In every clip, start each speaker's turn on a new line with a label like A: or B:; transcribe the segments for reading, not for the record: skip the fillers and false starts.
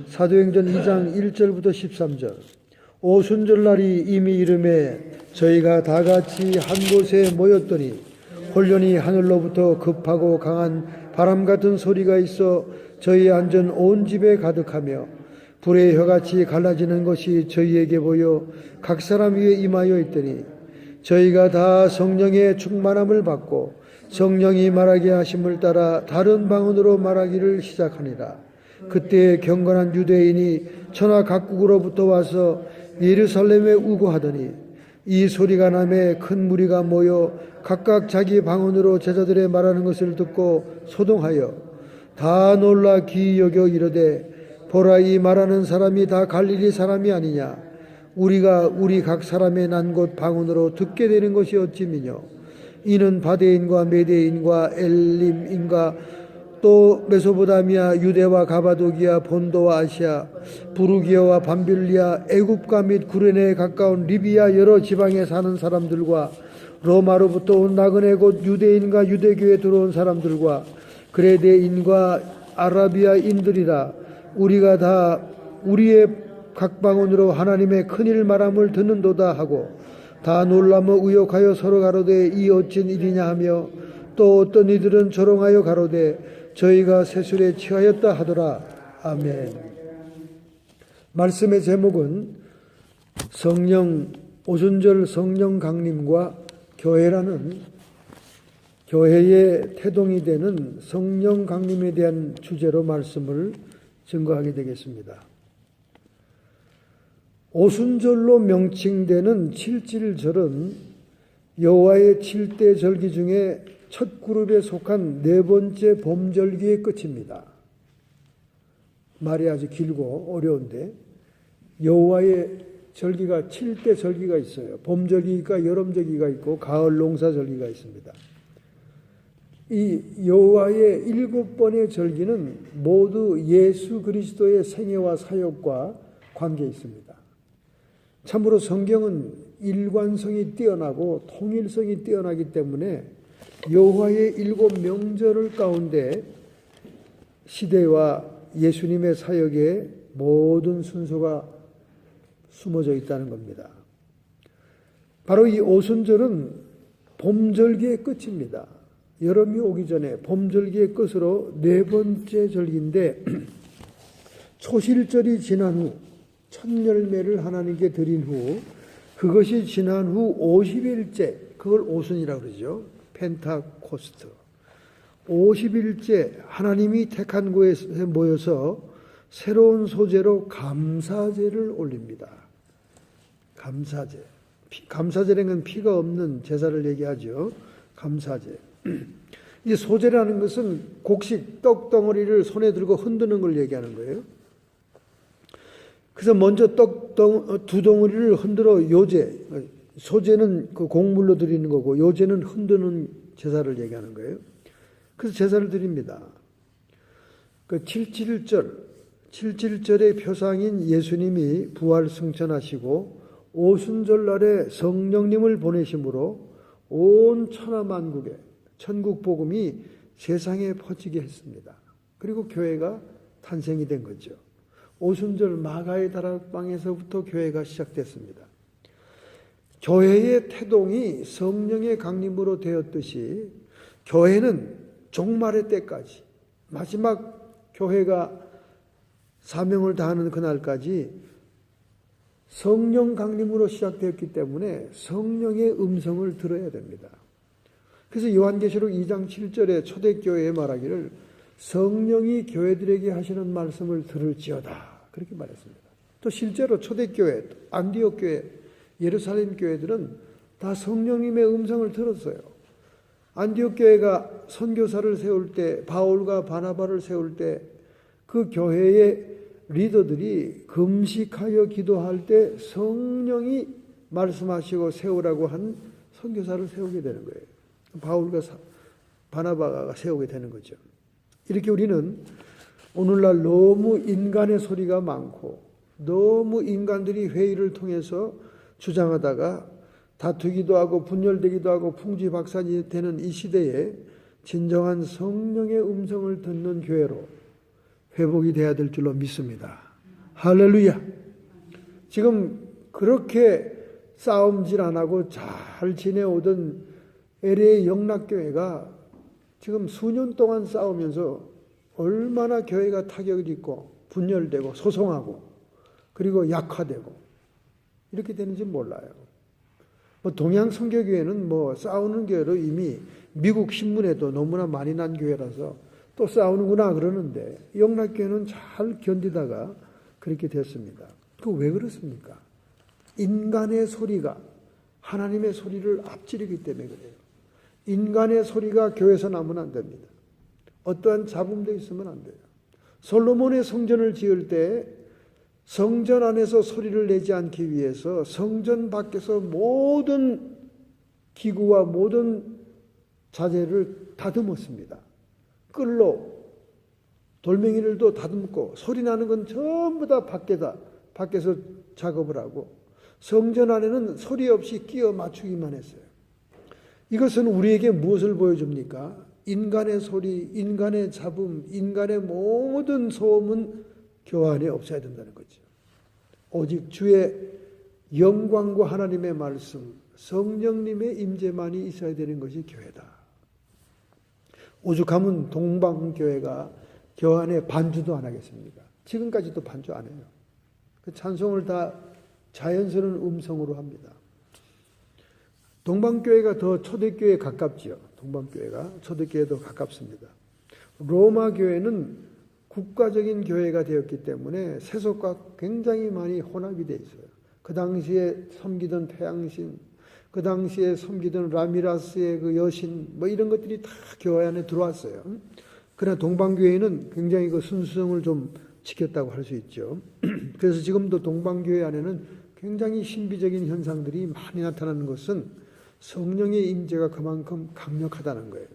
A: 사도행전 2장 1절부터 13절. 오순절날이 이미 이름에 저희가 다 같이 한 곳에 모였더니 홀련히 하늘로부터 급하고 강한 바람 같은 소리가 있어 저희 앉은 온 집에 가득하며 불의 혀같이 갈라지는 것이 저희에게 보여 각 사람 위에 임하여 있더니 저희가 다 성령의 충만함을 받고 성령이 말하게 하심을 따라 다른 방언으로 말하기를 시작하니라. 그때 경건한 유대인이 천하 각국으로부터 와서 예루살렘에 우거하더니 이 소리가 나매 큰 무리가 모여 각각 자기 방언으로 제자들의 말하는 것을 듣고 소동하여 다 놀라 기이 여겨 이르되 보라, 이 말하는 사람이 다 갈릴리 사람이 아니냐. 우리가 우리 각 사람의 난 곳 방언으로 듣게 되는 것이 어찌미뇨. 이는 바데인과 메데인과 엘림인과 또 메소포타미아, 유대와 가바도기아, 본도와 아시아, 부르기아와 밤빌리아, 애굽과 및 구레네에 가까운 리비아 여러 지방에 사는 사람들과 로마로부터 온 나그네 곧 유대인과 유대교에 들어온 사람들과 그레데인과 아라비아인들이라. 우리가 다 우리의 각 방언으로 하나님의 큰일 말함을 듣는도다 하고 다 놀라며 의욕하여 서로 가로되 이 어찌 일이냐 하며 또 어떤 이들은 조롱하여 가로되 저희가 세술에 취하였다 하더라. 아멘. 말씀의 제목은 오순절 성령 강림과 교회라는 교회의 태동이 되는 성령 강림에 대한 주제로 말씀을 증거하게 되겠습니다. 오순절로 명칭되는 칠칠절은 여호와의 7대 절기 중에 첫 그룹에 속한 네 번째 봄절기의 끝입니다. 말이 아주 길고 어려운데 여호와의 절기가 7대 절기가 있어요. 봄절기가 여름절기가 있고 가을 농사절기가 있습니다. 이 여호와의 7번의 절기는 모두 예수 그리스도의 생애와 사역과 관계 있습니다. 참으로 성경은 일관성이 뛰어나고 통일성이 뛰어나기 때문에 여호와의 7명절 가운데 시대와 예수님의 사역의 모든 순서가 숨어져 있다는 겁니다. 바로 이 오순절은 봄절기의 끝입니다. 여름이 오기 전에 봄절기의 끝으로 네 번째 절기인데 초실절이 지난 후 첫 열매를 하나님께 드린 후 그것이 지난 후 50일째, 그걸 오순이라고 그러죠. 펜타코스트. 50일째 하나님이 택한 곳에 모여서 새로운 소재로 감사제를 올립니다. 감사제. 감사제라는 건 피가 없는 제사를 얘기하죠. 감사제. 이 소제라는 것은 곡식 떡덩어리를 손에 들고 흔드는 걸 얘기하는 거예요. 그래서 먼저 두 덩어리를 흔들어 요제, 소제는 그 곡물로 드리는 거고 요제는 흔드는 제사를 얘기하는 거예요. 그래서 제사를 드립니다. 그 7.7절의 표상인 예수님이 부활 승천하시고 오순절날에 성령님을 보내심으로 온 천하만국에 천국 복음이 세상에 퍼지게 했습니다. 그리고 교회가 탄생이 된 거죠. 오순절 마가의 다락방에서부터 교회가 시작됐습니다. 교회의 태동이 성령의 강림으로 되었듯이 교회는 종말의 때까지 마지막 교회가 사명을 다하는 그날까지 성령 강림으로 시작되었기 때문에 성령의 음성을 들어야 됩니다. 그래서 요한계시록 2장 7절에 초대교회에 말하기를 성령이 교회들에게 하시는 말씀을 들을지어다 그렇게 말했습니다. 또 실제로 초대교회, 안디옥 교회, 예루살렘 교회들은 다 성령님의 음성을 들었어요. 안디옥 교회가 선교사를 세울 때, 바울과 바나바를 세울 때 그 교회의 리더들이 금식하여 기도할 때 성령이 말씀하시고 세우라고 한 선교사를 세우게 되는 거예요. 바울과 바나바가 세우게 되는 거죠. 이렇게 우리는 오늘날 너무 인간의 소리가 많고 너무 인간들이 회의를 통해서 주장하다가 다투기도 하고 분열되기도 하고 풍지박산이 되는 이 시대에 진정한 성령의 음성을 듣는 교회로, 회복이 돼야 될 줄로 믿습니다. 할렐루야. 지금 그렇게 싸움질 안 하고 잘 지내오던 LA 영락교회가 지금 수년 동안 싸우면서 얼마나 교회가 타격을 입고 분열되고 소송하고 그리고 약화되고 이렇게 되는지 몰라요. 뭐 동양 선교교회는 뭐 싸우는 교회로 이미 미국 신문에도 너무나 많이 난 교회라서 또 싸우는구나 그러는데 영락교회는 잘 견디다가 그렇게 됐습니다. 그 왜 그렇습니까? 인간의 소리가 하나님의 소리를 앞지르기 때문에 그래요. 인간의 소리가 교회에서 나면 안 됩니다. 어떠한 잡음도 있으면 안 돼요. 솔로몬의 성전을 지을 때 성전 안에서 소리를 내지 않기 위해서 성전 밖에서 모든 기구와 모든 자재를 다듬었습니다. 끌로 돌멩이를도 다듬고 소리 나는 건 전부 다 밖에서 작업을 하고 성전 안에는 소리 없이 끼워 맞추기만 했어요. 이것은 우리에게 무엇을 보여줍니까? 인간의 소리, 인간의 잡음, 인간의 모든 소음은 교회 안에 없어야 된다는 거죠. 오직 주의 영광과 하나님의 말씀, 성령님의 임재만이 있어야 되는 것이 교회다. 오죽하면 동방교회가 교회 안에 반주도 안 하겠습니까? 지금까지도 반주 안 해요. 그 찬송을 다 자연스러운 음성으로 합니다. 동방교회가 더 초대교회에 가깝지요. 동방교회가 초대교회에 더 가깝습니다. 로마 교회는 국가적인 교회가 되었기 때문에 세속과 굉장히 많이 혼합이 되어 있어요. 그 당시에 섬기던 태양신, 그 당시에 섬기던 라미라스의 그 여신, 뭐 이런 것들이 다 교회 안에 들어왔어요. 그러나 동방교회는 굉장히 그 순수성을 좀 지켰다고 할 수 있죠. 그래서 지금도 동방교회 안에는 굉장히 신비적인 현상들이 많이 나타나는 것은 성령의 임재가 그만큼 강력하다는 거예요.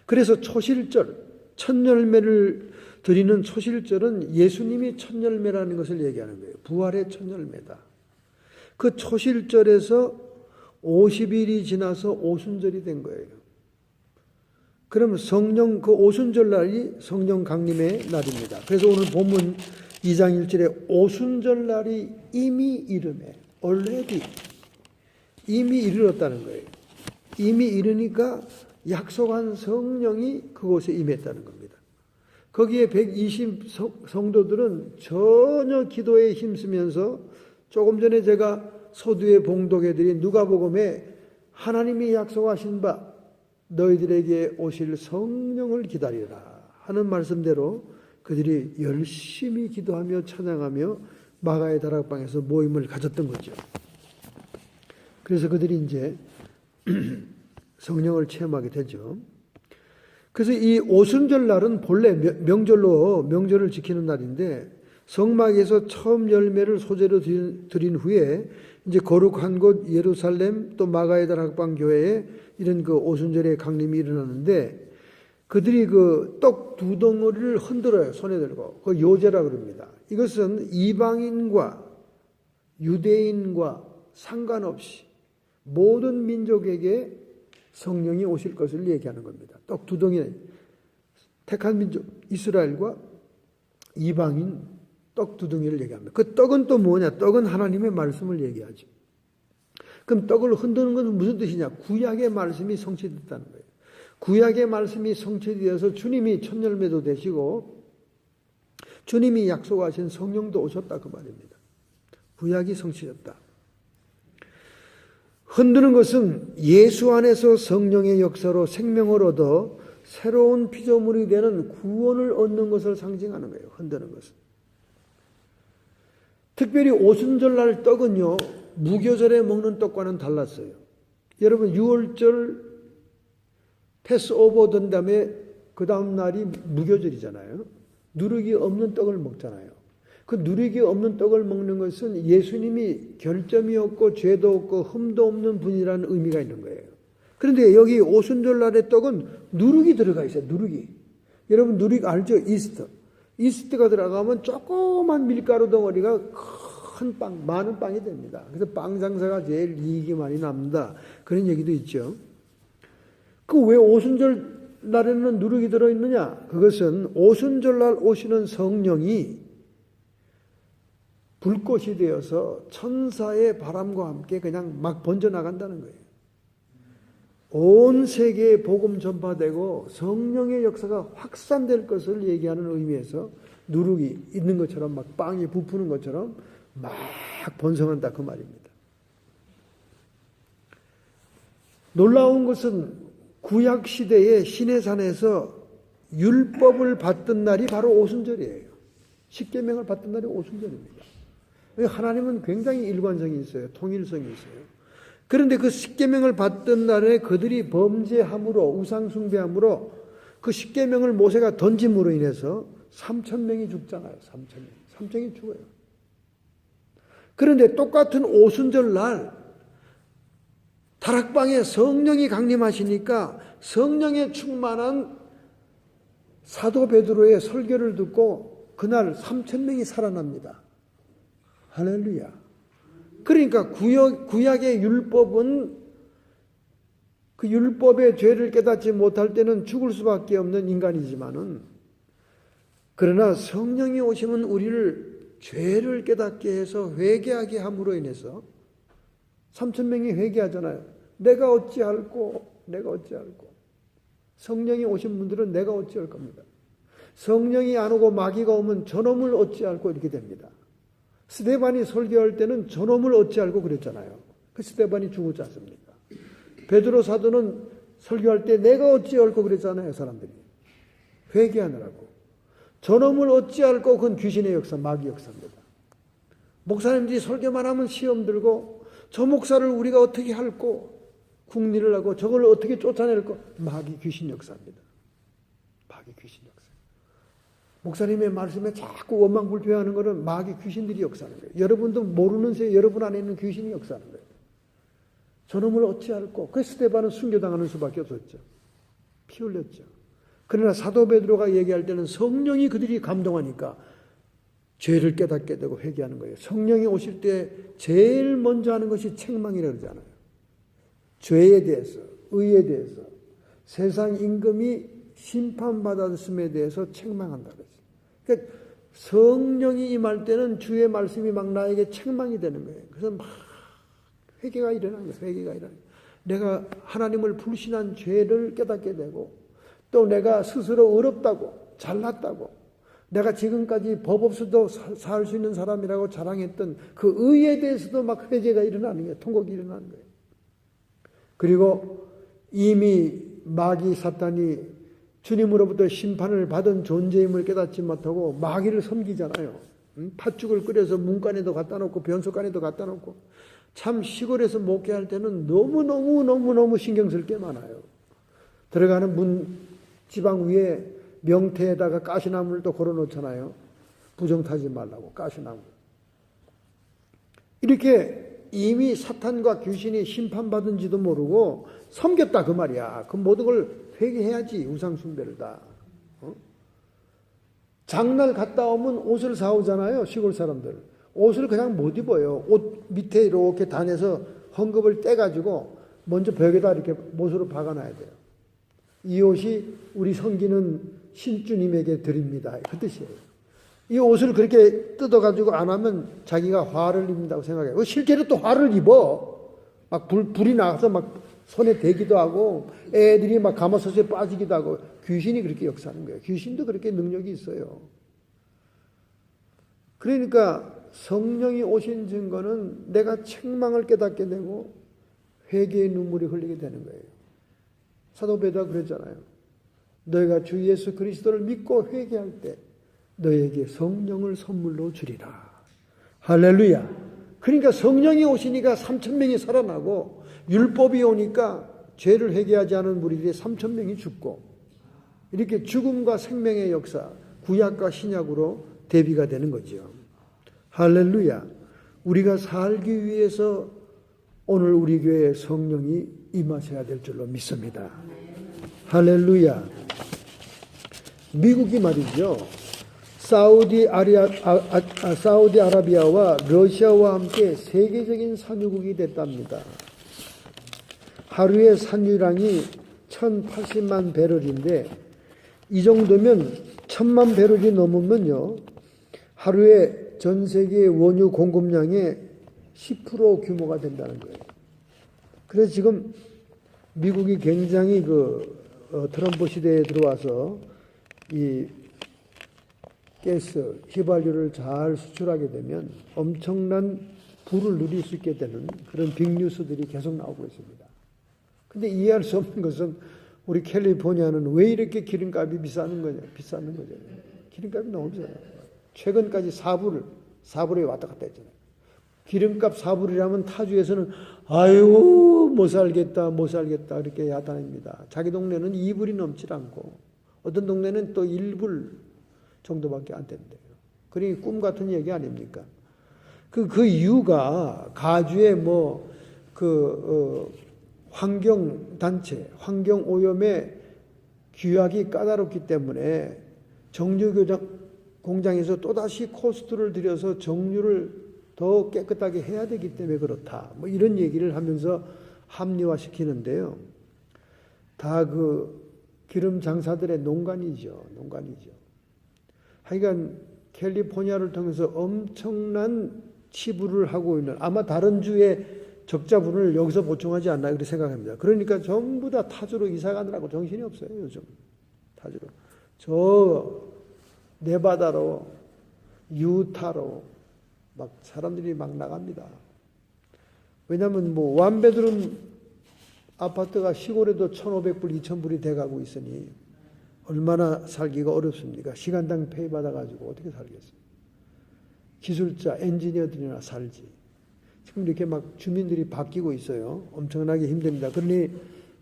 A: 그래서 초실절, 첫 열매를 드리는 초실절은 예수님이 첫 열매라는 것을 얘기하는 거예요. 부활의 첫 열매다. 그 초실절에서 50일이 지나서 오순절이 된 거예요. 그러면 성령, 그 오순절 날이 성령 강림의 날입니다. 그래서 오늘 본문 2장 1절에 오순절 날이 이미 이르매, already, 이미 이르렀다는 거예요. 이미 이르니까 약속한 성령이 그곳에 임했다는 겁니다. 거기에 120 성도들은 전혀 기도에 힘쓰면서 조금 전에 제가 소두에 봉독해드린 누가복음에 하나님이 약속하신 바 너희들에게 오실 성령을 기다리라 하는 말씀대로 그들이 열심히 기도하며 찬양하며 마가의 다락방에서 모임을 가졌던 거죠. 그래서 그들이 이제 성령을 체험하게 되죠. 그래서 이 오순절 날은 본래 명절을 지키는 날인데 성막에서 처음 열매를 소재로 드린 후에 이제 거룩한 곳 예루살렘 또 마가의 다락방 교회에 이런 그 오순절의 강림이 일어나는데 그들이 그 떡 두 덩어리를 흔들어요. 손에 들고. 그 요제라 그럽니다. 이것은 이방인과 유대인과 상관없이 모든 민족에게 성령이 오실 것을 얘기하는 겁니다. 떡 두 덩이, 택한 민족 이스라엘과 이방인 떡 두 덩이를 얘기합니다. 그 떡은 또 뭐냐? 떡은 하나님의 말씀을 얘기하죠. 그럼 떡을 흔드는 것은 무슨 뜻이냐? 구약의 말씀이 성취됐다는 거예요. 구약의 말씀이 성취되어서 주님이 첫 열매도 되시고 주님이 약속하신 성령도 오셨다 그 말입니다. 구약이 성취됐다. 흔드는 것은 예수 안에서 성령의 역사로 생명을 얻어 새로운 피조물이 되는 구원을 얻는 것을 상징하는 거예요. 흔드는 것은. 특별히 오순절날 떡은요, 무교절에 먹는 떡과는 달랐어요. 여러분 6월절 패스오버 된 다음에 그 다음 날이 무교절이잖아요. 누룩이 없는 떡을 먹잖아요. 그 누룩이 없는 떡을 먹는 것은 예수님이 결점이 없고 죄도 없고 흠도 없는 분이라는 의미가 있는 거예요. 그런데 여기 오순절날의 떡은 누룩이 들어가 있어요. 누룩이. 여러분 누룩 알죠? 이스트. 이스트가 들어가면 조그만 밀가루 덩어리가 큰 빵, 많은 빵이 됩니다. 그래서 빵 장사가 제일 이익이 많이 납니다. 그런 얘기도 있죠. 그 왜 오순절 날에는 누룩이 들어있느냐? 그것은 오순절날 오시는 성령이 불꽃이 되어서 천사의 바람과 함께 그냥 막 번져나간다는 거예요. 온 세계에 복음 전파되고 성령의 역사가 확산될 것을 얘기하는 의미에서 누룩이 있는 것처럼 막 빵이 부푸는 것처럼 막 번성한다 그 말입니다. 놀라운 것은 구약 시대의 시내산에서 율법을 받던 날이 바로 오순절이에요. 십계명을 받던 날이 오순절입니다. 하나님은 굉장히 일관성이 있어요. 통일성이 있어요. 그런데 그 십계명을 받던 날에 그들이 범죄함으로 우상 숭배함으로 그 십계명을 모세가 던짐으로 인해서 3,000명이 죽잖아요. 3,000명. 3,000명이 죽어요. 그런데 똑같은 오순절 날 다락방에 성령이 강림하시니까 성령에 충만한 사도 베드로의 설교를 듣고 그날 3,000명이 살아납니다. 할렐루야. 그러니까 구약의 율법은 그 율법의 죄를 깨닫지 못할 때는 죽을 수밖에 없는 인간이지만은 그러나 성령이 오시면 우리를 죄를 깨닫게 해서 회개하게 함으로 인해서 3,000명이 회개하잖아요. 내가 어찌할꼬 성령이 오신 분들은 내가 어찌할 겁니다. 성령이 안 오고 마귀가 오면 저놈을 어찌할꼬 이렇게 됩니다. 스데반이 설교할 때는 저놈을 어찌알고 그랬잖아요. 그 스데반이 죽었지 않습니까? 베드로 사도는 설교할 때 내가 어찌알고 그랬잖아요. 사람들이 회개하느라고. 저놈을 어찌알고 그건 귀신의 역사, 마귀 역사입니다. 목사님들이 설교만 하면 시험 들고 저 목사를 우리가 어떻게 할꼬 국리를 하고 저걸 어떻게 쫓아낼꼬 마귀 귀신 역사입니다. 마귀 귀신 역사. 목사님의 말씀에 자꾸 원망불평하는 것은 마귀 귀신들이 역사하는 거예요. 여러분도 모르는 새에 여러분 안에 있는 귀신이 역사하는 거예요. 저놈을 어찌할꼬. 그래서 스데반은 순교당하는 수밖에 없었죠. 피 흘렸죠. 그러나 사도 베드로가 얘기할 때는 성령이 그들이 감동하니까 죄를 깨닫게 되고 회개하는 거예요. 성령이 오실 때 제일 먼저 하는 것이 책망이라고 그러잖아요. 죄에 대해서, 의에 대해서, 세상 임금이 심판받았음에 대해서 책망한다 그랬어요. 그러니까 성령이 임할 때는 주의 말씀이 막 나에게 책망이 되는 거예요. 그래서 막 회개가 일어나는 거예요. 회개가 일어나는 거예요. 내가 하나님을 불신한 죄를 깨닫게 되고 또 내가 스스로 어렵다고 잘났다고 내가 지금까지 법 없어도 살 수 있는 사람이라고 자랑했던 그 의에 대해서도 막 회개가 일어나는 거예요. 통곡이 일어나는 거예요. 그리고 이미 마귀 사탄이 주님으로부터 심판을 받은 존재임을 깨닫지 못하고 마귀를 섬기잖아요. 팥죽을 끓여서 문간에도 갖다 놓고 변소간에도 갖다 놓고 참 시골에서 목회할 때는 너무너무 신경 쓸 게 많아요. 들어가는 문 지방 위에 명태에다가 가시나무를 또 걸어놓잖아요. 부정 타지 말라고 가시나무. 이렇게 이미 사탄과 귀신이 심판받은지도 모르고 섬겼다 그 말이야. 그 모든 걸 회개해야지. 우상숭배를 다. 장날 갔다 오면 옷을 사오잖아요. 시골 사람들. 옷을 그냥 못 입어요. 옷 밑에 이렇게 단에서 헝겊을 떼가지고 먼저 벽에다 이렇게 못으로 박아놔야 돼요. 이 옷이 우리 섬기는 신주님에게 드립니다. 그 뜻이에요. 이 옷을 그렇게 뜯어가지고 안 하면 자기가 화를 입는다고 생각해요. 실제로 또 화를 입어. 막 불이 나서 막 손에 대기도 하고 애들이 막 가마솥에 빠지기도 하고 귀신이 그렇게 역사하는 거예요. 귀신도 그렇게 능력이 있어요. 그러니까 성령이 오신 증거는 내가 책망을 깨닫게 되고 회개의 눈물이 흘리게 되는 거예요. 사도 베드로가 그랬잖아요. 너희가 주 예수 그리스도를 믿고 회개할 때 너희에게 성령을 선물로 주리라. 할렐루야. 그러니까 성령이 오시니까 3,000명이 살아나고 율법이 오니까 죄를 회개하지 않은 무리들이 3,000명이 죽고 이렇게 죽음과 생명의 역사 구약과 신약으로 대비가 되는 거죠. 할렐루야. 우리가 살기 위해서 오늘 우리 교회에 성령이 임하셔야 될 줄로 믿습니다. 할렐루야. 미국이 말이죠. 사우디아라비아와 러시아와 함께 세계적인 산유국이 됐답니다. 하루의 산유량이 1080만 배럴인데 이 정도면 1000만 배럴이 넘으면요. 하루에 전 세계 원유 공급량의 10% 규모가 된다는 거예요. 그래서 지금 미국이 굉장히 트럼프 시대에 들어와서 이 가스, 휘발유를 잘 수출하게 되면 엄청난 부를 누릴 수 있게 되는 그런 빅뉴스들이 계속 나오고 있습니다. 근데 이해할 수 없는 것은 우리 캘리포니아는 왜 이렇게 기름값이 비싸는 거냐? 기름값이 너무 비싸요. 최근까지 4불에 왔다 갔다 했잖아요. 기름값 4불이라면 타주에서는 아유 못 살겠다 이렇게 야단입니다. 자기 동네는 2불이 넘지 않고 어떤 동네는 또 1불 정도밖에 안 된대요. 그러니 꿈 같은 얘기 아닙니까? 그 이유가 가주의 환경단체, 환경오염의 규약이 까다롭기 때문에 정유 공장에서 또다시 코스트를 들여서 정유를 더 깨끗하게 해야 되기 때문에 그렇다. 이런 얘기를 하면서 합리화시키는데요. 다 기름 장사들의 농간이죠. 하여간 캘리포니아를 통해서 엄청난 치부를 하고 있는, 아마 다른 주의 적자분을 여기서 보충하지 않나 그렇게 생각합니다. 그러니까 전부 다 타주로 이사 가느라고 정신이 없어요. 요즘 타주로 저 네바다로 유타로 사람들이 막 나갑니다. 왜냐하면 완베드룸 아파트가 시골에도 1,500불, 2,000불이 돼가고 있으니 얼마나 살기가 어렵습니까? 시간당 페이 받아가지고 어떻게 살겠어요? 기술자, 엔지니어들이나 살지. 지금 이렇게 주민들이 바뀌고 있어요. 엄청나게 힘듭니다. 그러니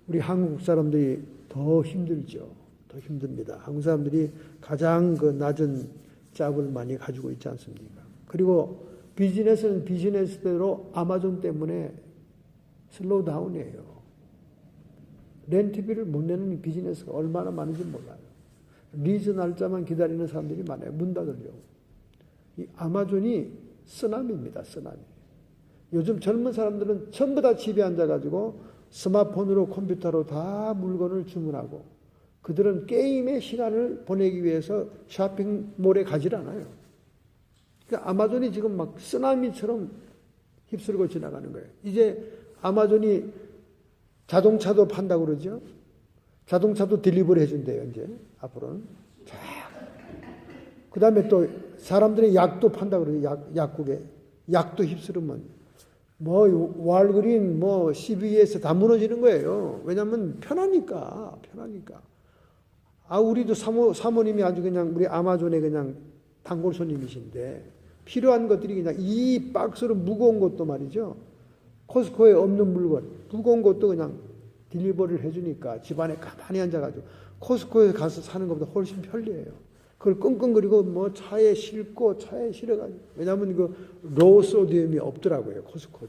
A: 우리 한국 사람들이 더 힘들죠. 더 힘듭니다. 한국 사람들이 가장 낮은 짭을 많이 가지고 있지 않습니까? 그리고 비즈니스는 비즈니스대로 아마존 때문에 슬로우 다운이에요. 렌트비를 못 내는 비즈니스가 얼마나 많은지 몰라요. 리즈 날짜만 기다리는 사람들이 많아요. 문 닫으려고. 이 아마존이 쓰나미입니다. 쓰나미. 요즘 젊은 사람들은 전부 다 집에 앉아가지고 스마트폰으로 컴퓨터로 다 물건을 주문하고 그들은 게임의 시간을 보내기 위해서 쇼핑몰에 가질 않아요. 그러니까 아마존이 지금 쓰나미처럼 휩쓸고 지나가는 거예요. 이제 아마존이 자동차도 판다고 그러죠. 자동차도 딜리버리 해준대요, 이제. 앞으로는. 그 다음에 또 사람들이 약도 판다고 그러죠. 약국에. 약도 휩쓸으면. 왈그린, CVS 다 무너지는 거예요. 왜냐면 편하니까. 우리도 사모님이 아주 그냥 우리 아마존에 그냥 단골 손님이신데 필요한 것들이 그냥 이 박스로 무거운 것도 말이죠. 코스코에 없는 물건, 무거운 것도 그냥 딜리버리를 해주니까 집안에 가만히 앉아가지고 코스코에 가서 사는 것보다 훨씬 편리해요. 그걸 끙끙거리고 차에 실고 차에 실어가지고. 왜냐하면 로우 소디움이 없더라고요. 코스코에.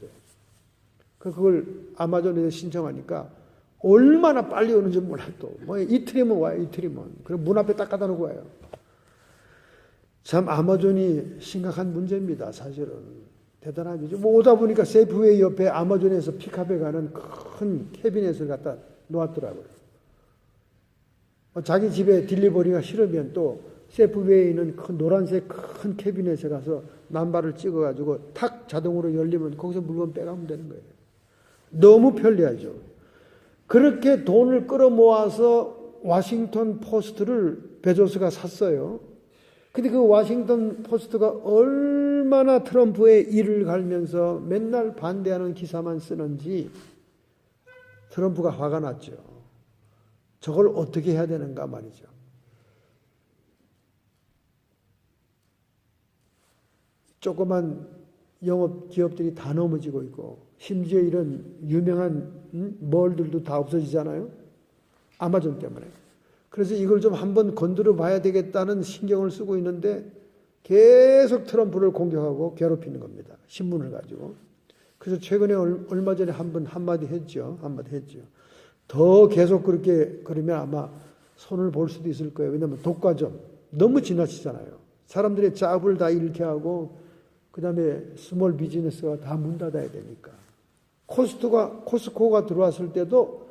A: 그걸 아마존에서 신청하니까 얼마나 빨리 오는지 몰라요. 또 이틀이면 와요. 이틀이면. 그럼 문 앞에 딱 갖다 놓고 와요. 참 아마존이 심각한 문제입니다. 사실은. 대단하죠. 오다 보니까 세이프웨이 옆에 아마존에서 픽업해 가는 큰 캐비넷을 갖다 놓았더라고요. 자기 집에 딜리버리가 싫으면 또 세이프웨이에 있는 큰 노란색 큰 캐비넷에 가서 남발을 찍어가지고 탁 자동으로 열리면 거기서 물건 빼가면 되는 거예요. 너무 편리하죠. 그렇게 돈을 끌어모아서 워싱턴 포스트를 베조스가 샀어요. 근데 그 워싱턴 포스트가 얼마나 트럼프의 일을 갈면서 맨날 반대하는 기사만 쓰는지 트럼프가 화가 났죠. 저걸 어떻게 해야 되는가 말이죠. 조그만 영업 기업들이 다 넘어지고 있고 심지어 이런 유명한 몰들도 다 없어지잖아요. 아마존 때문에. 그래서 이걸 좀 한번 건드려 봐야 되겠다는 신경을 쓰고 있는데 계속 트럼프를 공격하고 괴롭히는 겁니다. 신문을 가지고. 그래서 최근에 얼마 전에 한마디 했죠. 더 계속 그렇게 그러면 아마 손을 볼 수도 있을 거예요. 왜냐하면 독과점 너무 지나치잖아요. 사람들의 짭을 다 잃게 하고 그 다음에 스몰 비즈니스가 다 문 닫아야 되니까. 코스코가 들어왔을 때도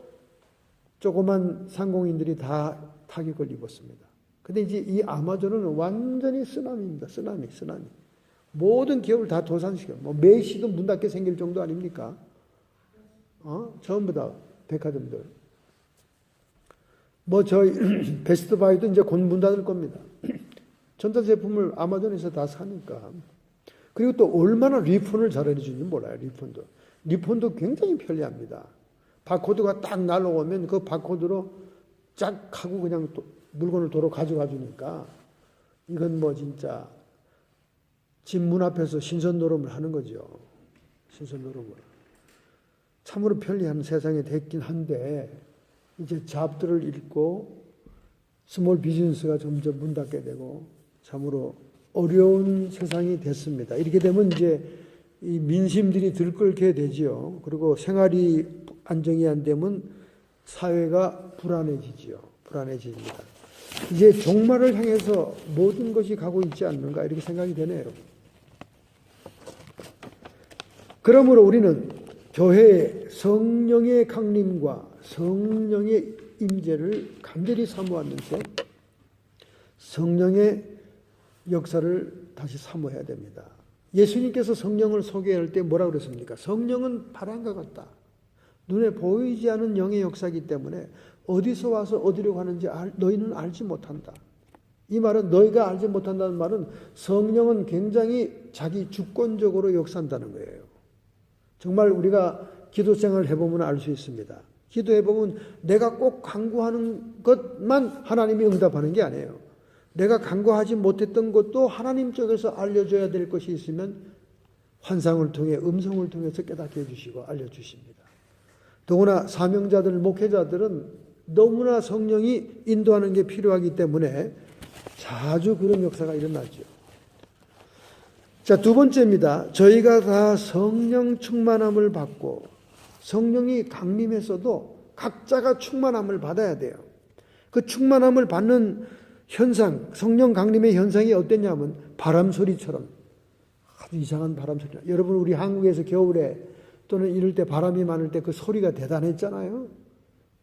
A: 조그만 상공인들이 다 타격을 입었습니다. 근데 이제 이 아마존은 완전히 쓰나미입니다. 쓰나미. 모든 기업을 다 도산시켜요. 뭐 매시도 문 닫게 생길 정도 아닙니까? 전부 다 백화점들. 뭐 저희 베스트바이도 이제 곧 문 닫을 겁니다. 전자제품을 아마존에서 다 사니까. 그리고 또 얼마나 리펀을 잘해 주는지 몰라요. 리펀도 굉장히 편리합니다. 바코드가 딱 날라오면 그 바코드로 쫙 하고 그냥 또 물건을 도로 가져가 주니까 이건 뭐 진짜 집 문 앞에서 신선 노름을 하는 거죠. 신선 노름을. 참으로 편리한 세상이 됐긴 한데 이제 잡들을 잃고 스몰 비즈니스가 점점 문 닫게 되고 참으로 어려운 세상이 됐습니다. 이렇게 되면 이제 이 민심들이 들끓게 되지요. 그리고 생활이 안정이 안 되면 사회가 불안해지지요. 불안해집니다. 이제 종말을 향해서 모든 것이 가고 있지 않는가 이렇게 생각이 되네요. 그러므로 우리는 교회의 성령의 강림과 성령의 임재를 간절히 사모하면서 성령의 역사를 다시 사모해야 됩니다. 예수님께서 성령을 소개할 때 뭐라고 그랬습니까? 성령은 바람과 같다. 눈에 보이지 않은 영의 역사이기 때문에 어디서 와서 어디로 가는지 너희는 알지 못한다. 이 말은 너희가 알지 못한다는 말은 성령은 굉장히 자기 주권적으로 역사한다는 거예요. 정말 우리가 기도 생활을 해보면 알 수 있습니다. 기도해보면 내가 꼭 간구하는 것만 하나님이 응답하는 게 아니에요. 내가 간구하지 못했던 것도 하나님 쪽에서 알려줘야 될 것이 있으면 환상을 통해 음성을 통해서 깨닫게 해주시고 알려주십니다. 더구나 사명자들, 목회자들은 너무나 성령이 인도하는 게 필요하기 때문에 자주 그런 역사가 일어나죠. 자, 두 번째입니다. 저희가 다 성령 충만함을 받고 성령이 강림했어도 각자가 충만함을 받아야 돼요. 그 충만함을 받는 현상, 성령 강림의 현상이 어땠냐면 바람 소리처럼 아주 이상한 바람 소리. 여러분 우리 한국에서 겨울에 또는 이럴 때 바람이 많을 때 그 소리가 대단했잖아요.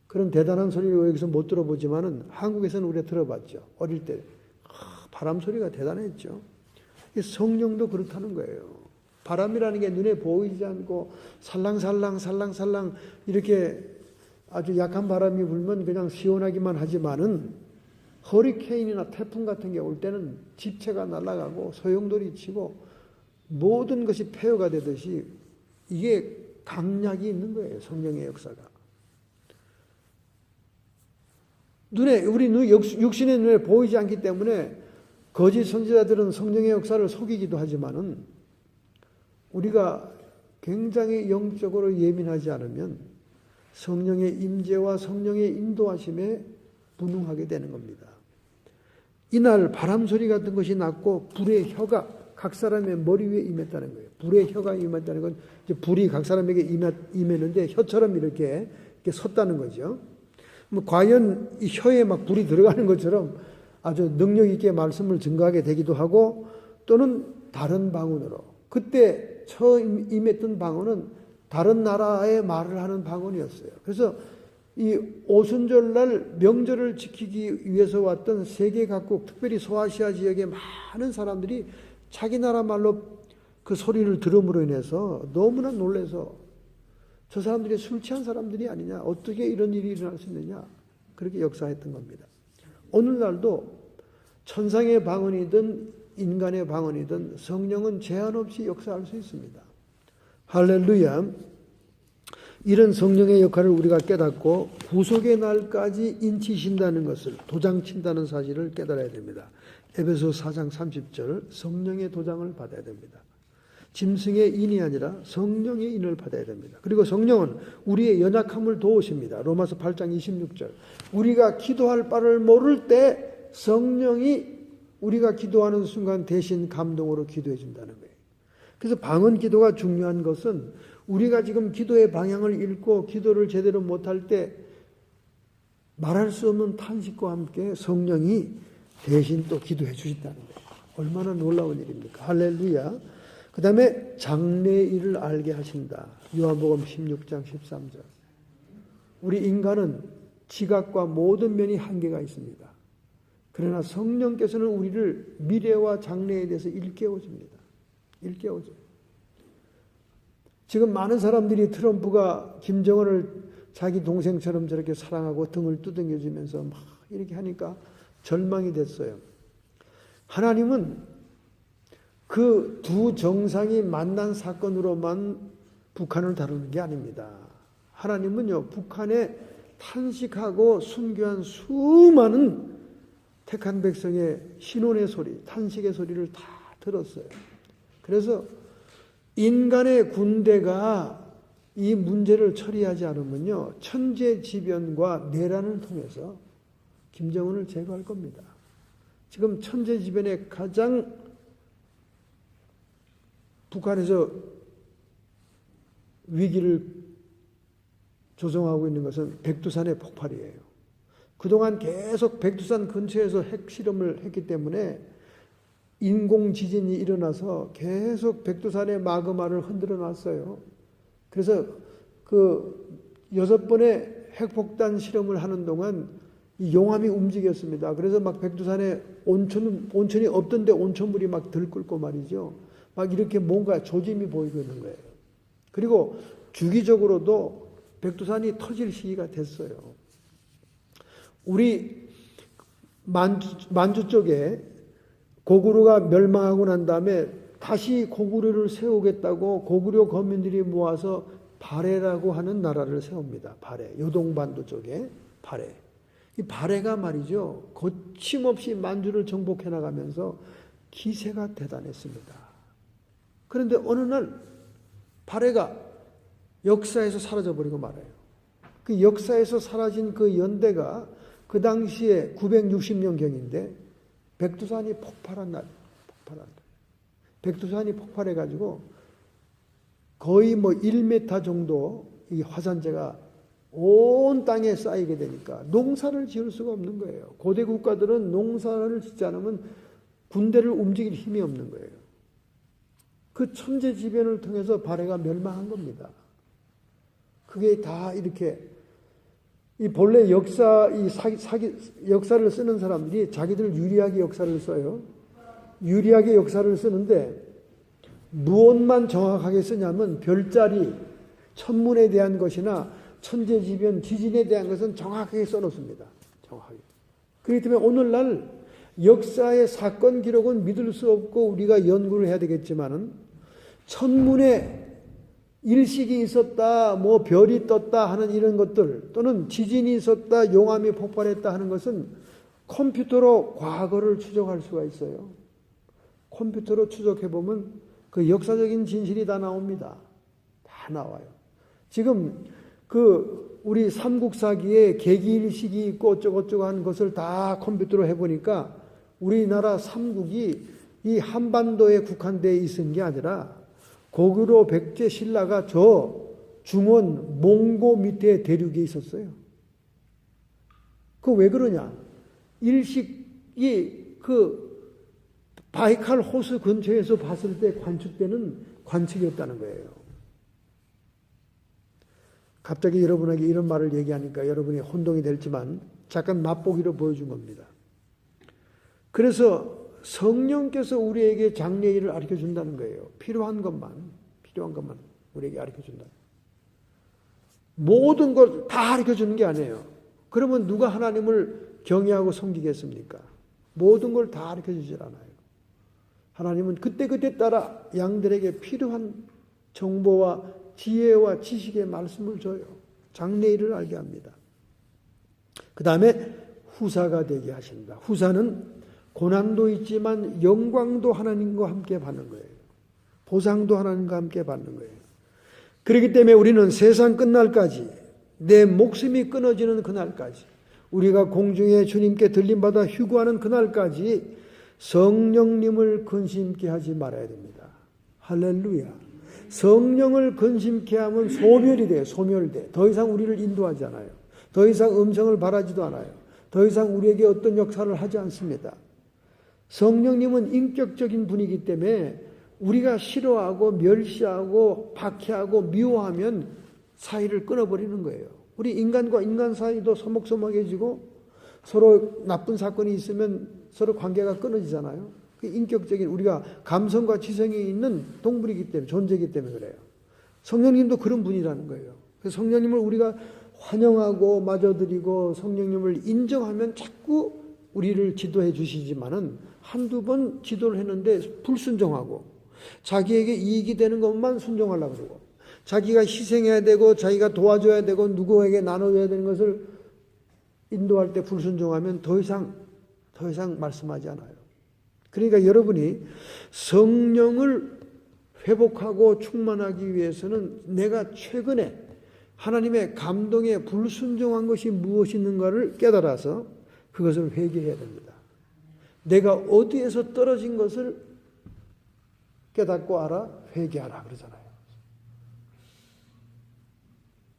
A: 그런 대단한 소리를 여기서 못 들어보지만은 한국에서는 우리가 들어봤죠. 어릴 때 바람 소리가 대단했죠. 성령도 그렇다는 거예요. 바람이라는 게 눈에 보이지 않고 살랑살랑 이렇게 아주 약한 바람이 불면 그냥 시원하기만 하지만은 허리케인이나 태풍 같은 게 올 때는 집체가 날아가고 소용돌이 치고 모든 것이 폐허가 되듯이 이게 강약이 있는 거예요. 성령의 역사가. 우리 육신의 눈에 보이지 않기 때문에 거짓 선지자들은 성령의 역사를 속이기도 하지만은 우리가 굉장히 영적으로 예민하지 않으면 성령의 임재와 성령의 인도하심에 분응하게 되는 겁니다. 이날 바람 소리 같은 것이 났고 불의 혀가 각 사람의 머리 위에 임했다는 거예요. 불의 혀가 임했다는 건 이제 불이 각 사람에게 임했는데 혀처럼 이렇게 섰다는 거죠. 뭐 과연 이 혀에 막 불이 들어가는 것처럼 아주 능력 있게 말씀을 증거하게 되기도 하고 또는 다른 방언으로 그때 처음 임했던 방언은 다른 나라의 말을 하는 방언이었어요. 그래서 이 오순절날 명절을 지키기 위해서 왔던 세계 각국 특별히 소아시아 지역의 많은 사람들이 자기 나라 말로 그 소리를 들음으로 인해서 너무나 놀라서 저 사람들이 술 취한 사람들이 아니냐 어떻게 이런 일이 일어날 수 있느냐 그렇게 역사했던 겁니다. 오늘날도 천상의 방언이든 인간의 방언이든 성령은 제한 없이 역사할 수 있습니다. 할렐루야. 이런 성령의 역할을 우리가 깨닫고 구속의 날까지 인치신다는 것을 도장친다는 사실을 깨달아야 됩니다. 에베소 4장 30절 성령의 도장을 받아야 됩니다. 짐승의 인이 아니라 성령의 인을 받아야 됩니다. 그리고 성령은 우리의 연약함을 도우십니다. 로마서 8장 26절 우리가 기도할 바를 모를 때 성령이 우리가 기도하는 순간 대신 감동으로 기도해 준다는 거예요. 그래서 방언 기도가 중요한 것은 우리가 지금 기도의 방향을 잃고 기도를 제대로 못할 때 말할 수 없는 탄식과 함께 성령이 대신 또 기도해 주신다는 거예요. 얼마나 놀라운 일입니까? 할렐루야. 그 다음에 장래의 일을 알게 하신다. 요한복음 16장 13절 우리 인간은 지각과 모든 면이 한계가 있습니다. 그러나 성령께서는 우리를 미래와 장래에 대해서 일깨워줍니다. 일깨워줘요. 지금 많은 사람들이 트럼프가 김정은을 자기 동생처럼 저렇게 사랑하고 등을 두들겨주면서 막 이렇게 하니까 절망이 됐어요. 하나님은 그 두 정상이 만난 사건으로만 북한을 다루는 게 아닙니다. 하나님은요, 북한에 탄식하고 순교한 수많은 택한 백성의 신원의 소리, 탄식의 소리를 다 들었어요. 그래서 인간의 군대가 이 문제를 처리하지 않으면요, 천재지변과 내란을 통해서 김정은을 제거할 겁니다. 지금 천재지변의 가장 북한에서 위기를 조성하고 있는 것은 백두산의 폭발이에요. 그동안 계속 백두산 근처에서 핵실험을 했기 때문에 인공지진이 일어나서 계속 백두산의 마그마를 흔들어 놨어요. 그래서 그 6번의 핵폭탄 실험을 하는 동안 이 용암이 움직였습니다. 그래서 막 백두산에 온천이 없던데 온천물이 막 들끓고 말이죠. 막 이렇게 뭔가 조짐이 보이고 있는 거예요. 그리고 주기적으로도 백두산이 터질 시기가 됐어요. 우리 만주 쪽에 고구려가 멸망하고 난 다음에 다시 고구려를 세우겠다고 고구려 거민들이 모아서 발해라고 하는 나라를 세웁니다. 발해. 요동반도 쪽에 발해. 이 발해가 말이죠, 거침없이 만주를 정복해 나가면서 기세가 대단했습니다. 그런데 어느 날 발해가 역사에서 사라져버리고 말아요. 그 역사에서 사라진 그 연대가 그 당시에 960년경인데 백두산이 폭발한 날, 백두산이 폭발해가지고 거의 뭐 1m 정도 이 화산재가 온 땅에 쌓이게 되니까 농사를 지을 수가 없는 거예요. 고대 국가들은 농사를 짓지 않으면 군대를 움직일 힘이 없는 거예요. 그 천재지변을 통해서 발해가 멸망한 겁니다. 그게 다 이렇게 이 본래 역사를 쓰는 사람들이 자기들 유리하게 역사를 써요. 유리하게 역사를 쓰는데 무엇만 정확하게 쓰냐면 별자리, 천문에 대한 것이나 천재지변, 지진에 대한 것은 정확하게 써놓습니다. 정확하게. 그렇기 때문에 오늘날 역사의 사건 기록은 믿을 수 없고 우리가 연구를 해야 되겠지만은 천문에 일식이 있었다, 뭐 별이 떴다 하는 이런 것들, 또는 지진이 있었다, 용암이 폭발했다 하는 것은 컴퓨터로 과거를 추적할 수가 있어요. 컴퓨터로 추적해보면 그 역사적인 진실이 다 나옵니다. 다 나와요. 지금 그 우리 삼국사기에 계기일식이 있고 어쩌고저쩌고 하는 것을 다 컴퓨터로 해보니까 우리나라 삼국이 이 한반도에 국한되어 있은 게 아니라 고구려 백제 신라가 저 중원 몽고 밑에 대륙에 있었어요. 그 왜 그러냐? 일식이 그 바이칼 호수 근처에서 봤을 때 관측되는 관측이었다는 거예요. 갑자기 여러분에게 이런 말을 얘기하니까 여러분이 혼동이 될지만 잠깐 맛보기로 보여준 겁니다. 그래서 성령께서 우리에게 장래일을 가르쳐 준다는 거예요. 필요한 것만 우리에게 가르쳐 준다. 모든 걸 다 가르쳐 주는 게 아니에요. 그러면 누가 하나님을 경외하고 섬기겠습니까? 모든 걸 다 가르쳐 주질 않아요. 하나님은 그때그때 따라 양들에게 필요한 정보와 지혜와 지식의 말씀을 줘요. 장래일을 알게 합니다. 그 다음에 후사가 되게 하신다. 후사는 고난도 있지만 영광도 하나님과 함께 받는 거예요. 보상도 하나님과 함께 받는 거예요. 그렇기 때문에 우리는 세상 끝날까지, 내 목숨이 끊어지는 그날까지, 우리가 공중에 주님께 들림받아 휴거하는 그날까지 성령님을 근심케 하지 말아야 됩니다. 할렐루야. 성령을 근심케 하면 소멸이 돼요. 소멸돼. 더 이상 우리를 인도하지 않아요. 더 이상 음성을 바라지도 않아요. 더 이상 우리에게 어떤 역사를 하지 않습니다. 성령님은 인격적인 분이기 때문에 우리가 싫어하고 멸시하고 박해하고 미워하면 사이를 끊어버리는 거예요. 우리 인간과 인간 사이도 서먹서먹해지고 서로 나쁜 사건이 있으면 서로 관계가 끊어지잖아요. 그 인격적인 우리가 감성과 지성이 있는 동물이기 때문에 존재이기 때문에 그래요. 성령님도 그런 분이라는 거예요. 그래서 성령님을 우리가 환영하고 맞아들이고 성령님을 인정하면 자꾸 우리를 지도해 주시지만은 한두 번 지도를 했는데 불순종하고 자기에게 이익이 되는 것만 순종하려고 그러고 자기가 희생해야 되고 자기가 도와줘야 되고 누구에게 나눠줘야 되는 것을 인도할 때 불순종하면 더 이상 말씀하지 않아요. 그러니까 여러분이 성령을 회복하고 충만하기 위해서는 내가 최근에 하나님의 감동에 불순종한 것이 무엇이 있는가를 깨달아서 그것을 회개해야 됩니다. 내가 어디에서 떨어진 것을 깨닫고 알아? 회개하라 그러잖아요.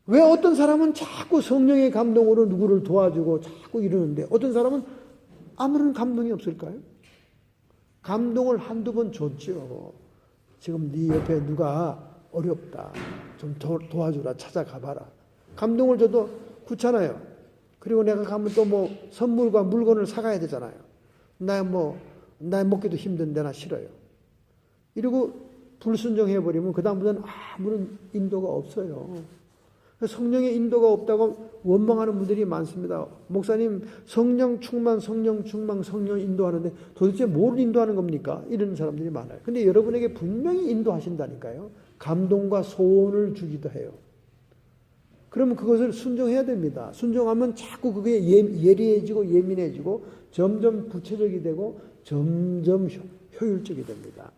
A: 왜 어떤 사람은 자꾸 성령의 감동으로 누구를 도와주고 자꾸 이러는데 어떤 사람은 아무런 감동이 없을까요? 감동을 한두 번 줬죠. 지금 네 옆에 누가 어렵다. 좀 도와주라. 찾아가봐라. 감동을 줘도 그렇잖아요. 그리고 내가 가면 또 뭐 선물과 물건을 사가야 되잖아요. 나 먹기도 힘든데 나 싫어요. 이러고 불순종해버리면 그 다음부터는 아무런 인도가 없어요. 성령의 인도가 없다고 원망하는 분들이 많습니다. 목사님 성령 충만 성령 인도하는데 도대체 뭘 인도하는 겁니까? 이런 사람들이 많아요. 근데 여러분에게 분명히 인도하신다니까요. 감동과 소원을 주기도 해요. 그러면 그것을 순종해야 됩니다. 순종하면 자꾸 그게 예리해지고 예민해지고 점점 구체적이 되고 점점 효율적이 됩니다.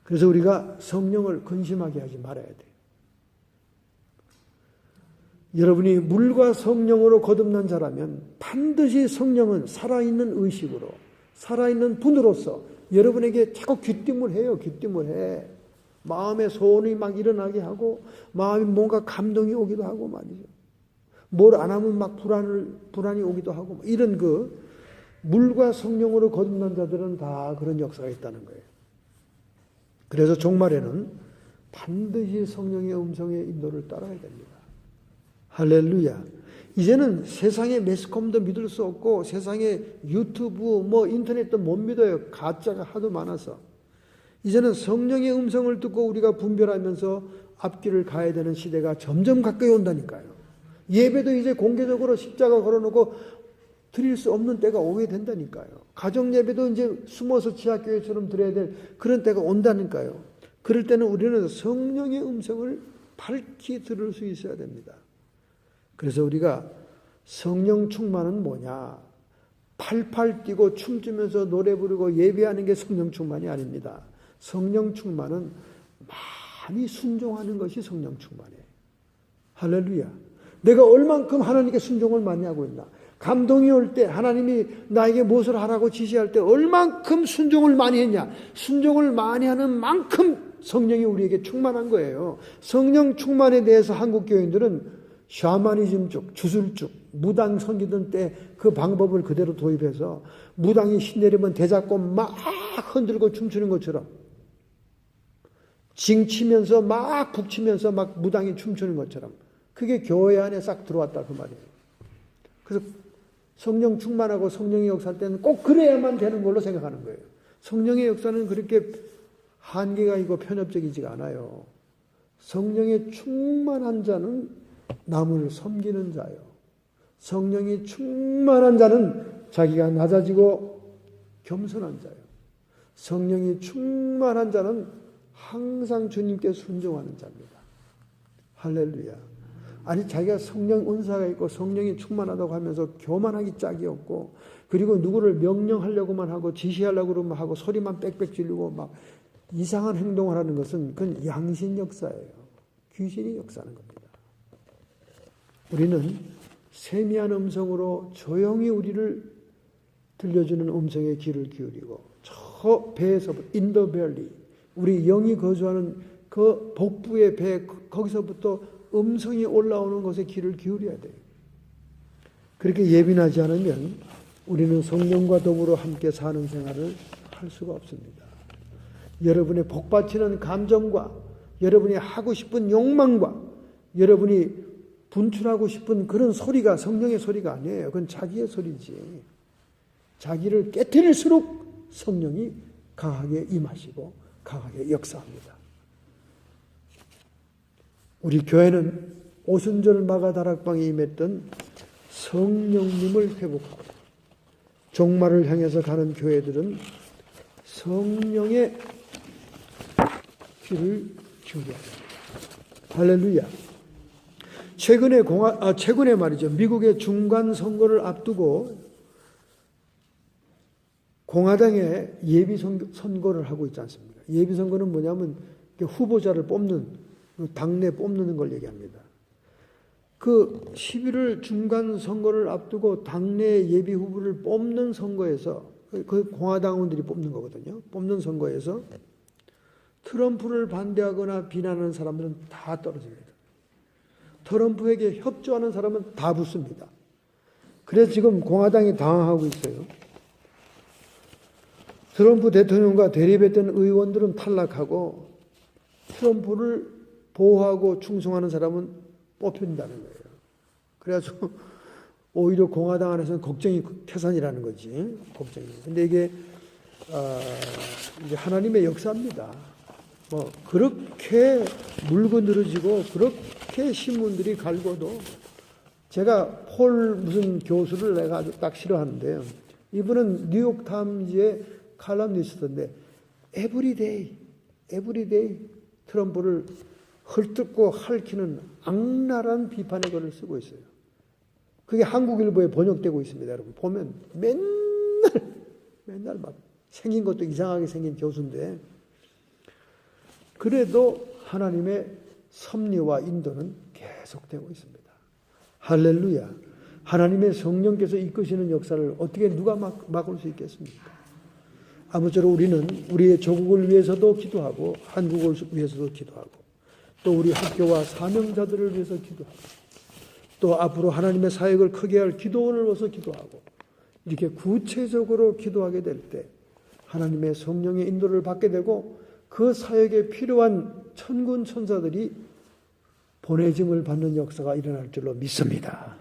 A: 그래서 우리가 성령을 근심하게 하지 말아야 돼요. 여러분이 물과 성령으로 거듭난 자라면 반드시 성령은 살아있는 의식으로 살아있는 분으로서 여러분에게 자꾸 귀띔을 해요. 귀띔을 해. 마음의 소원이 막 일어나게 하고 마음이 뭔가 감동이 오기도 하고 말이죠. 뭘 안 하면 막 불안이 오기도 하고 이런 그 물과 성령으로 거듭난 자들은 다 그런 역사가 있다는 거예요. 그래서 종말에는 반드시 성령의 음성의 인도를 따라야 됩니다. 할렐루야. 이제는 세상의 매스컴도 믿을 수 없고 세상의 유튜브 인터넷도 못 믿어요. 가짜가 하도 많아서. 이제는 성령의 음성을 듣고 우리가 분별하면서 앞길을 가야 되는 시대가 점점 가까이 온다니까요. 예배도 이제 공개적으로 십자가 걸어놓고 드릴 수 없는 때가 오게 된다니까요. 가정 예배도 이제 숨어서 지하교회처럼 드려야 될 그런 때가 온다니까요. 그럴 때는 우리는 성령의 음성을 밝히 들을 수 있어야 됩니다. 그래서 우리가 성령 충만은 뭐냐? 팔팔 뛰고 춤추면서 노래 부르고 예배하는 게 성령 충만이 아닙니다. 성령 충만은 많이 순종하는 것이 성령 충만이에요. 할렐루야. 내가 얼만큼 하나님께 순종을 많이 하고 있나? 감동이 올 때 하나님이 나에게 무엇을 하라고 지시할 때 얼만큼 순종을 많이 했냐? 순종을 많이 하는 만큼 성령이 우리에게 충만한 거예요. 성령 충만에 대해서 한국 교인들은 샤머니즘 쪽, 주술 쪽, 무당 섬기던 때 그 방법을 그대로 도입해서 무당이 신내리면 대잡고 막 흔들고 춤추는 것처럼 징치면서 막 북치면서 막 무당이 춤추는 것처럼 그게 교회 안에 싹 들어왔다 그 말이에요. 그래서 성령 충만하고 성령의 역사할 때는 꼭 그래야만 되는 걸로 생각하는 거예요. 성령의 역사는 그렇게 한계가 있고 편협적이지가 않아요. 성령의 충만한 자는 남을 섬기는 자요. 성령이 충만한 자는 자기가 낮아지고 겸손한 자요. 성령이 충만한 자는 항상 주님께 순종하는 자입니다. 할렐루야. 아니 자기가 성령 은사가 있고 성령이 충만하다고 하면서 교만하기 짝이 없고 그리고 누구를 명령하려고만 하고 지시하려고 그러면 하고 소리만 빽빽 지르고 막 이상한 행동을 하는 것은 그건 양신 역사예요. 귀신이 역사하는 겁니다. 우리는 세미한 음성으로 조용히 우리를 들려주는 음성에 귀를 기울이고 저 배에서부터 인더밸리 우리 영이 거주하는 그 복부의 배 거기서부터 음성이 올라오는 것에 귀를 기울여야 돼요. 그렇게 예민하지 않으면 우리는 성령과 더불어 함께 사는 생활을 할 수가 없습니다. 여러분의 복받치는 감정과 여러분이 하고 싶은 욕망과 여러분이 분출하고 싶은 그런 소리가 성령의 소리가 아니에요. 그건 자기의 소리지. 자기를 깨트릴수록 성령이 강하게 임하시고 강하게 역사합니다. 우리 교회는 오순절 마가다락방에 임했던 성령님을 회복하고 종말을 향해서 가는 교회들은 성령의 귀를 기울여야 합니다. 할렐루야. 최근에 말이죠. 미국의 중간 선거를 앞두고 공화당에 예비 선거를 하고 있지 않습니까? 예비 선거는 뭐냐면 후보자를 뽑는, 당내 뽑는 걸 얘기합니다. 그 11월 중간 선거를 앞두고 당내 예비 후보를 뽑는 선거에서, 그 공화당원들이 뽑는 거거든요. 뽑는 선거에서 트럼프를 반대하거나 비난하는 사람들은 다 떨어집니다. 트럼프에게 협조하는 사람은 다 붙습니다. 그래서 지금 공화당이 당황하고 있어요. 트럼프 대통령과 대립했던 의원들은 탈락하고 트럼프를 보호하고 충성하는 사람은 뽑힌다는 거예요. 그래가지고 오히려 공화당 안에서는 걱정이 태산이라는 거지. 걱정이. 근데 이게 이제 하나님의 역사입니다. 뭐 그렇게 물고 늘어지고 그렇게 신문들이 갈고도 제가 폴 무슨 교수를 내가 아주 딱 싫어하는데요. 이분은 뉴욕 타임즈의 칼럼니스트인데 에브리데이 트럼프를 헐뜯고 핥히는 악랄한 비판의 글을 쓰고 있어요. 그게 한국일보에 번역되고 있습니다. 여러분 보면 맨날 막 생긴 것도 이상하게 생긴 교수인데 그래도 하나님의 섭리와 인도는 계속되고 있습니다. 할렐루야. 하나님의 성령께서 이끄시는 역사를 어떻게 누가 막을 수 있겠습니까? 아무쪼록 우리는 우리의 조국을 위해서도 기도하고 한국을 위해서도 기도하고 또 우리 학교와 사명자들을 위해서 기도하고 또 앞으로 하나님의 사역을 크게 할 기도원을 위해서 기도하고 이렇게 구체적으로 기도하게 될 때 하나님의 성령의 인도를 받게 되고 그 사역에 필요한 천군 천사들이 보내짐을 받는 역사가 일어날 줄로 믿습니다.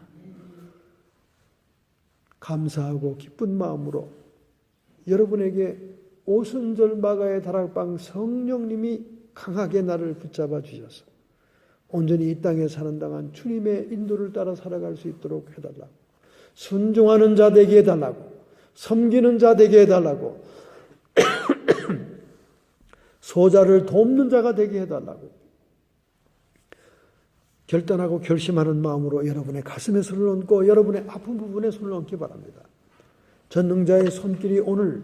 A: 감사하고 기쁜 마음으로 여러분에게 오순절 마가의 다락방 성령님이 강하게 나를 붙잡아 주셔서 온전히 이 땅에 사는 동안 주님의 인도를 따라 살아갈 수 있도록 해달라고, 순종하는 자 되게 해달라고, 섬기는 자 되게 해달라고, 소자를 돕는 자가 되게 해달라고 결단하고 결심하는 마음으로 여러분의 가슴에 손을 얹고 여러분의 아픈 부분에 손을 얹기 바랍니다. 전능자의 손길이 오늘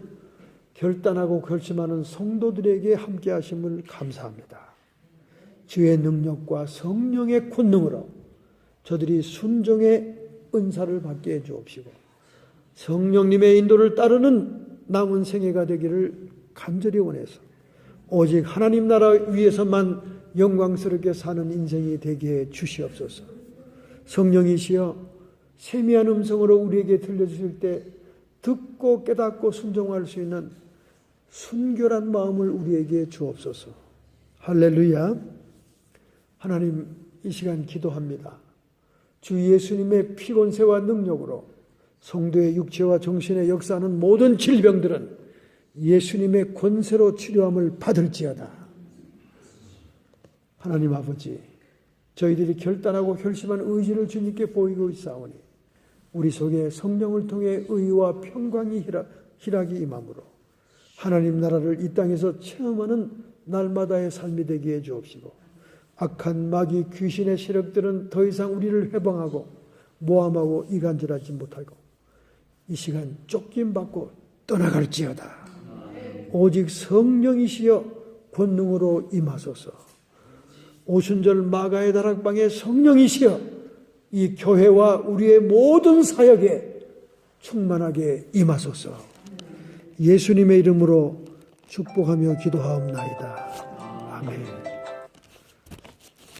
A: 결단하고 결심하는 성도들에게 함께 하심을 감사합니다. 주의 능력과 성령의 권능으로 저들이 순종의 은사를 받게 해 주옵시고 성령님의 인도를 따르는 남은 생애가 되기를 간절히 원해서 오직 하나님 나라 위에서만 영광스럽게 사는 인생이 되게 해 주시옵소서. 성령이시여 세미한 음성으로 우리에게 들려주실 때 듣고 깨닫고 순종할 수 있는 순결한 마음을 우리에게 주옵소서. 할렐루야. 하나님, 이 시간 기도합니다. 주 예수님의 피권세와 능력으로 성도의 육체와 정신의 역사하는 모든 질병들은 예수님의 권세로 치료함을 받을지어다. 하나님 아버지, 저희들이 결단하고 결심한 의지를 주님께 보이고 있사오니 우리 속에 성령을 통해 의와 평강이 희락이 임함으로 하나님 나라를 이 땅에서 체험하는 날마다의 삶이 되게 해 주옵시고 악한 마귀 귀신의 세력들은 더 이상 우리를 해방하고 모함하고 이간질하지 못하고 이 시간 쫓김받고 떠나갈지어다. 오직 성령이시여 권능으로 임하소서. 오순절 마가의 다락방의 성령이시여 이 교회와 우리의 모든 사역에 충만하게 임하소서. 예수님의 이름으로 축복하며 기도하옵나이다. 아멘.